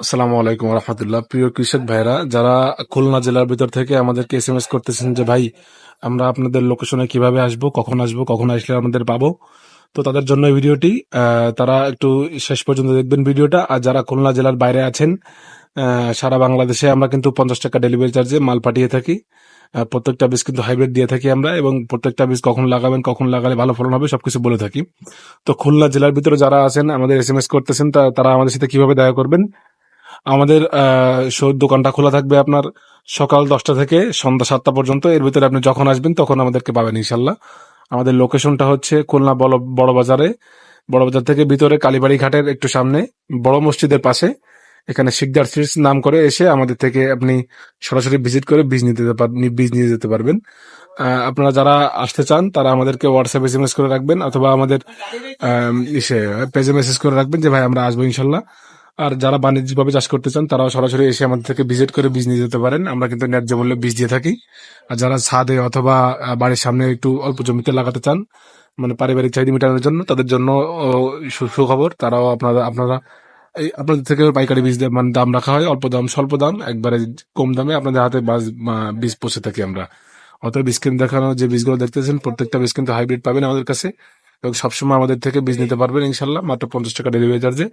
আসসালামু আলাইকুম রহমতুল্লাহ। প্রিয় কৃষক ভাইরা, যারা খুলনা জেলার ভিতর থেকে আমাদেরকে এসএমএস করতেছেন যে ভাই, আমরা আপনাদের লোকেশনে কিভাবে আসবো, কখন আসলে আমাদের পাবো, তো তাদের জন্য এই ভিডিওটি। তারা একটু শেষ পর্যন্ত দেখবেন ভিডিওটা। আর যারা খুলনা জেলার বাইরে আছেন, সারা বাংলাদেশে আমরা কিন্তু 50 টাকা ডেলিভারি চার্জে মাল পাঠিয়ে থাকি। প্রত্যেকটা বীজ কিন্তু হাইব্রিড দিয়ে থাকি আমরা, এবং প্রত্যেকটা বীজ কখন লাগাবেন, কখন লাগালে ভালো ফলন হবে সবকিছু বলে থাকি। তো খুলনা জেলার ভিতরে যারা আছেন, আমাদের এসএমএস করতেছেন, তারা আমাদের সাথে কিভাবে দেখা করবেন। আমাদের দোকানটা খোলা থাকবে আপনার সকাল 10টা থেকে সন্ধ্যা 7টা পর্যন্ত। এর ভিতরে আপনি যখন আসবেন তখন আমাদেরকে পাবেন ইনশাল্লাহ। আমাদের লোকেশনটা হচ্ছে খুলনা বড় বাজারে, বড় বাজার থেকে ভিতরে কালীবাড়ি ঘাটের একটু সামনে, বড় মসজিদের পাশে। এখানে শিকদার সিডস নাম করে এসে আমাদের থেকে আপনি সরাসরি ভিজিট করে বীজ নিয়ে যেতে পারবেন। আপনারা যারা আসতে চান তারা আমাদেরকে হোয়াটসঅ্যাপ এসএমএস করে রাখবেন, অথবা আমাদের পেজে মেসেজ করে রাখবেন যে ভাই আমরা আসবো ইনশাল্লাহ। আর যারা বাণিজ্যিকভাবে চাষ করতে চান তারাও সরাসরি এসে আমাদের থেকে ভিজিট করে বীজ নিয়ে যেতে পারেন। আমরা কিন্তু ন্যায্য মূল্যে বীজ দিয়ে থাকি। আর যারা ছাদে অথবা বাড়ির সামনে একটু অল্প জমিতে লাগাতে চান, মানে পারিবারিক চাহিদা মেটানোর জন্য, তাদের জন্য সুখবর, তারাও আপনারা আপনাদের থেকে পাইকারি বীজ মানে দাম রাখা হয়, অল্প দাম, স্বল্প দাম, একবারে কম দামে আপনাদের হাতে বীজ পৌঁছে থাকি আমরা। অতএব স্ক্রিন দেখানো যে বীজগুলো দেখতেছেন, প্রত্যেকটা বীজ কিন্তু হাইব্রিড পাবেন আমাদের কাছে, এবং সবসময় আমাদের থেকে বীজ নিতে পারবেন ইনশাল্লাহ, মাত্র 50 টাকা ডেলিভারি চার্জে।